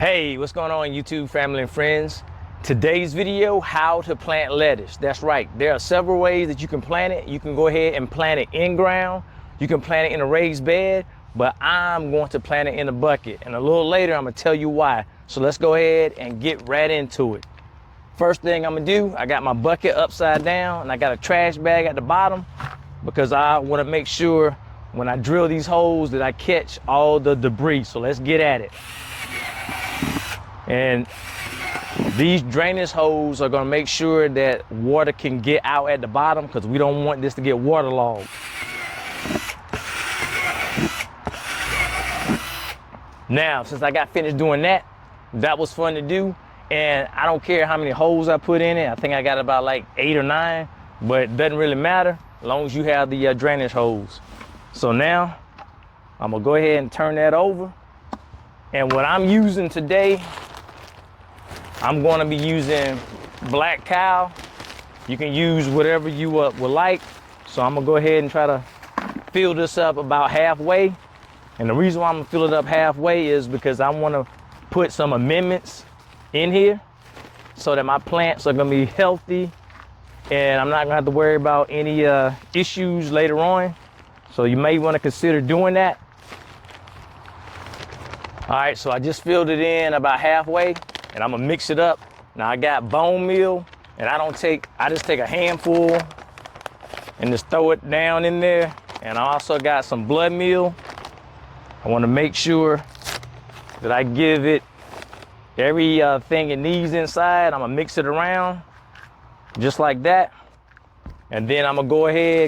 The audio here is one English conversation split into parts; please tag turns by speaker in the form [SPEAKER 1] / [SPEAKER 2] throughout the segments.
[SPEAKER 1] Hey, what's going on, YouTube family and friends? Today's video, how to plant lettuce. That's right, there are several ways that you can plant it. You can go ahead and plant it in ground. You can plant it in a raised bed, but I'm going to plant it in a bucket. And a little later, I'm gonna tell you why. So let's go ahead and get right into it. First thing I'm gonna do, I got my bucket upside down and I got a trash bag at the bottom because I wanna make sure when I drill these holes that I catch all the debris. So let's get at it. And these drainage holes are gonna make sure that water can get out at the bottom because we don't want this to get waterlogged. Now, since I got finished doing that, that was fun to do. And I don't care how many holes I put in it. I think I got about like 8 or 9, but it doesn't really matter as long as you have the drainage holes. So now I'm gonna go ahead and turn that over. And what I'm using today, I'm going to be using Black Kow. You can use whatever you would like. So I'm gonna go ahead and try to fill this up about halfway. And the reason why I'm gonna fill it up halfway is because I want to put some amendments in here so that my plants are gonna be healthy and I'm not gonna have to worry about any issues later on. So you may want to consider doing that. All right, so I just filled it in about halfway. And I'm gonna mix it up. Now I got bone meal, and I just take a handful and just throw it down in there. And I also got some blood meal. I wanna make sure that I give it every thing it needs inside. I'm gonna mix it around just like that. And then I'm gonna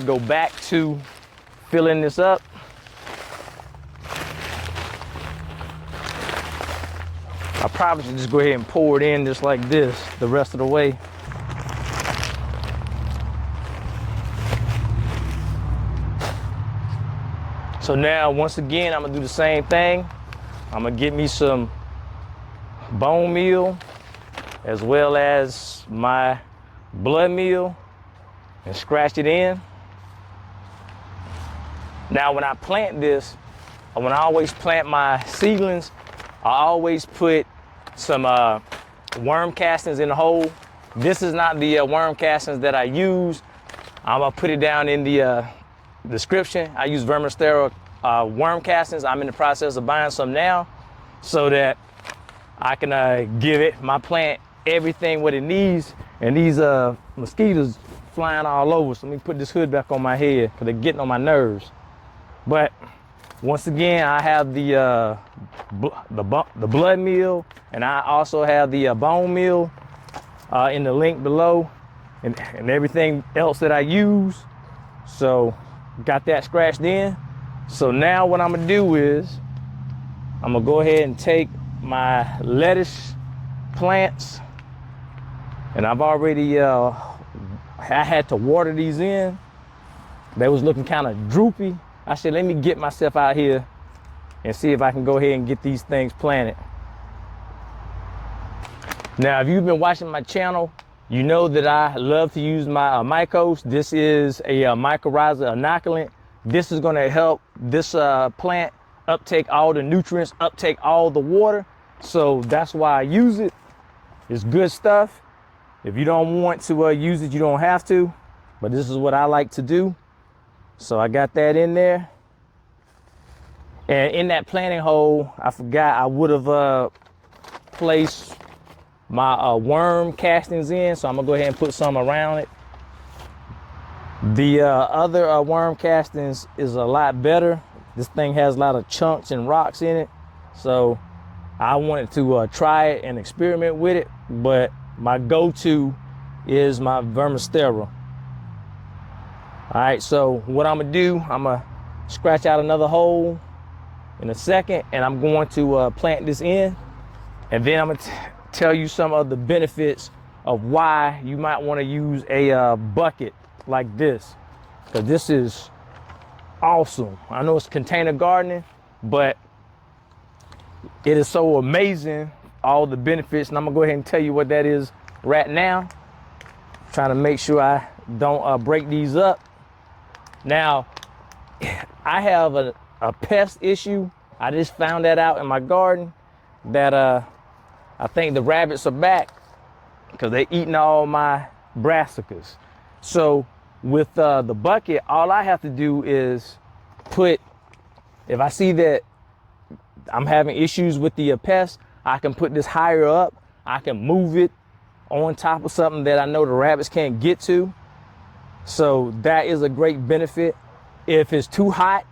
[SPEAKER 1] go back to filling this up. I probably should just go ahead and pour it in just like this the rest of the way. So now, once again, I'm gonna do the same thing. I'm gonna get me some bone meal as well as my blood meal and scratch it in. Now, when I plant this, when I always plant my seedlings, I always put some worm castings in the hole. This is not the worm castings that I use. I'm gonna put it down in the description. I use Vermistera worm castings. I'm in the process of buying some now so that I can give my plant everything what it needs. And these mosquitoes flying all over. So let me put this hood back on my head because they're getting on my nerves. But once again, I have the blood meal, and I also have the bone meal in the link below, and everything else that I use. So got that scratched in. So now what I'm gonna do is I'm gonna go ahead and take my lettuce plants, and I've already I had to water these in. They was looking kind of droopy. I said, let me get myself out here and see if I can go ahead and get these things planted. Now, if you've been watching my channel, you know that I love to use my Mycos. This is a mycorrhiza inoculant. This is gonna help this plant uptake all the nutrients, uptake all the water. So that's why I use it. It's good stuff. If you don't want to use it, you don't have to, but this is what I like to do. So I got that in there. And in that planting hole, I forgot I would have placed my worm castings in. So I'm gonna go ahead and put some around it. The other worm castings is a lot better. This thing has a lot of chunks and rocks in it. So I wanted to try it and experiment with it. But my go-to is my Vermistera. All right, so what I'm gonna do, I'm gonna scratch out another hole in a second, and I'm going to plant this in, and then I'm gonna tell you some of the benefits of why you might wanna use a bucket like this, because this is awesome. I know it's container gardening, but it is so amazing, all the benefits, and I'm gonna go ahead and tell you what that is right now. Trying to make sure I don't break these up. Now, I have a pest issue. I just found that out in my garden that I think the rabbits are back because they're eating all my brassicas. So with the bucket, all I have to do is if I see that I'm having issues with the pest, I can put this higher up. I can move it on top of something that I know the rabbits can't get to. So that is a great benefit. If it's too hot,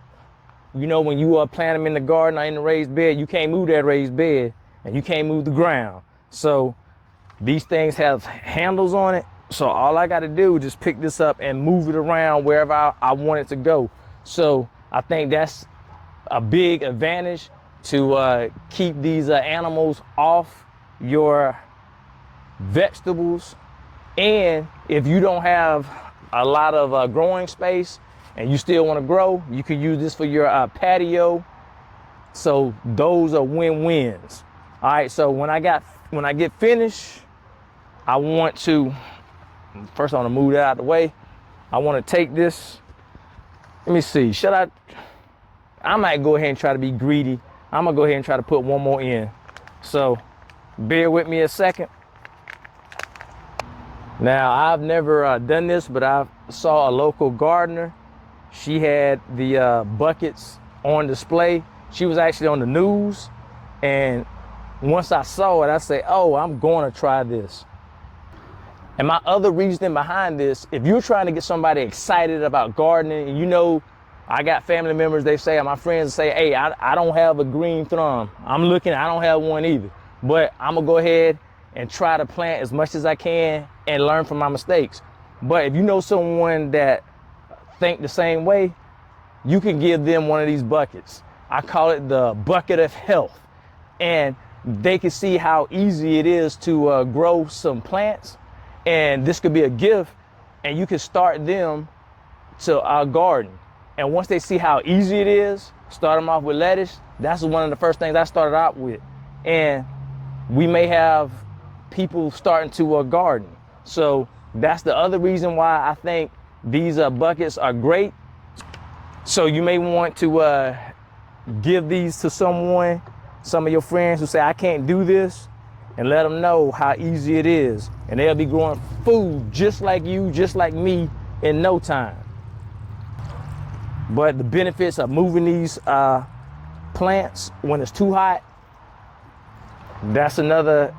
[SPEAKER 1] you know, when you plant them in the garden or in the raised bed, you can't move that raised bed and you can't move the ground. So these things have handles on it. So all I got to do is just pick this up and move it around wherever I want it to go. So I think that's a big advantage to keep these animals off your vegetables. And if you don't have a lot of growing space and you still want to grow, you can use this for your patio. So those are win-wins. All right, so when I get finished, I want to move that out of the way. I want to take this. Let me see, I might go ahead and try to be greedy. I'm gonna go ahead and try to put one more in. So bear with me a second. Now, I've never done this, but I saw a local gardener. She had the buckets on display. She was actually on the news. And once I saw it, I say, oh, I'm going to try this. And my other reasoning behind this, if you're trying to get somebody excited about gardening, and you know, I got family members, my friends say, hey, I don't have a green thumb. I don't have one either. But I'm gonna go ahead and try to plant as much as I can and learn from my mistakes. But if you know someone that think the same way, you can give them one of these buckets. I call it the bucket of health. And they can see how easy it is to grow some plants. And this could be a gift, and you can start them to our garden. And once they see how easy it is, start them off with lettuce. That's one of the first things I started out with. And we may have people starting to garden. So that's the other reason why I think these buckets are great. So you may want to give these to someone, some of your friends who say, I can't do this, and let them know how easy it is. And they'll be growing food just like you, just like me, in no time. But the benefits of moving these plants when it's too hot, that's another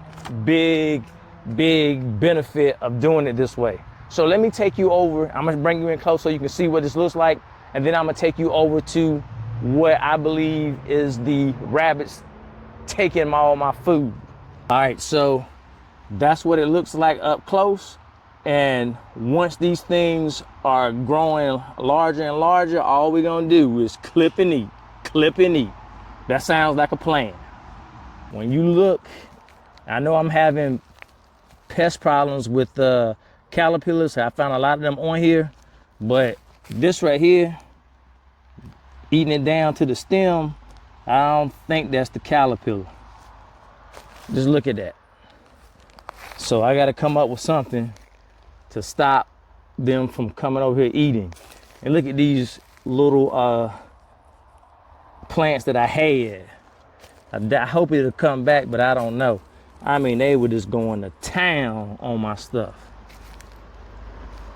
[SPEAKER 1] big benefit of doing it this way. So let me take you over. I'm gonna bring you in close so you can see what this looks like. And then I'm gonna take you over to what I believe is the rabbits taking all my food. All right, so that's what it looks like up close. And once these things are growing larger and larger, all we're gonna do is clip and eat, clip and eat. That sounds like a plan. When you look, I know I'm having pest problems with caterpillars. I found a lot of them on here, but this right here, eating it down to the stem, I don't think that's the caterpillar. Just look at that. So I gotta come up with something to stop them from coming over here eating. And look at these little plants that I had. I hope it'll come back, but I don't know. I mean, they were just going to town on my stuff.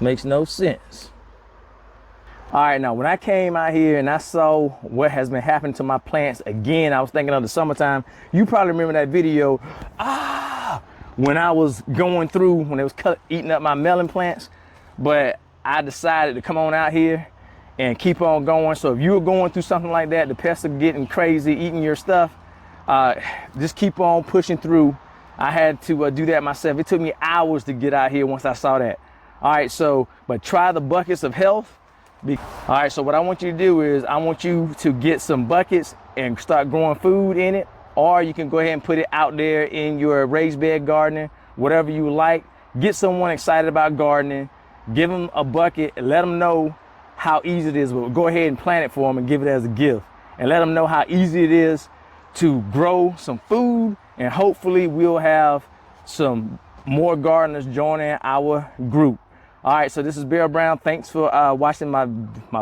[SPEAKER 1] Makes no sense. All right, now when I came out here and I saw what has been happening to my plants again, I was thinking of the summertime. You probably remember that video, when I was going through, when it was eating up my melon plants. But I decided to come on out here and keep on going. So if you were going through something like that, the pests are getting crazy, eating your stuff, just keep on pushing through. I had to do that myself. It took me hours to get out here once I saw that. All right, so, but try the buckets of health. All right, so what I want you to do is I want you to get some buckets and start growing food in it. Or you can go ahead and put it out there in your raised bed gardening, whatever you like. Get someone excited about gardening, give them a bucket and let them know how easy it is. But go ahead and plant it for them and give it as a gift. And let them know how easy it is to grow some food. And hopefully we'll have some more gardeners joining our group. All right, so this is Bear Brown. Thanks for watching my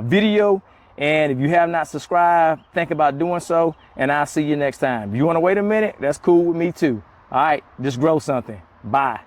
[SPEAKER 1] video. And if you have not subscribed, think about doing so, and I'll see you next time. If you want to wait a minute, that's cool with me too. All right, just grow something. Bye.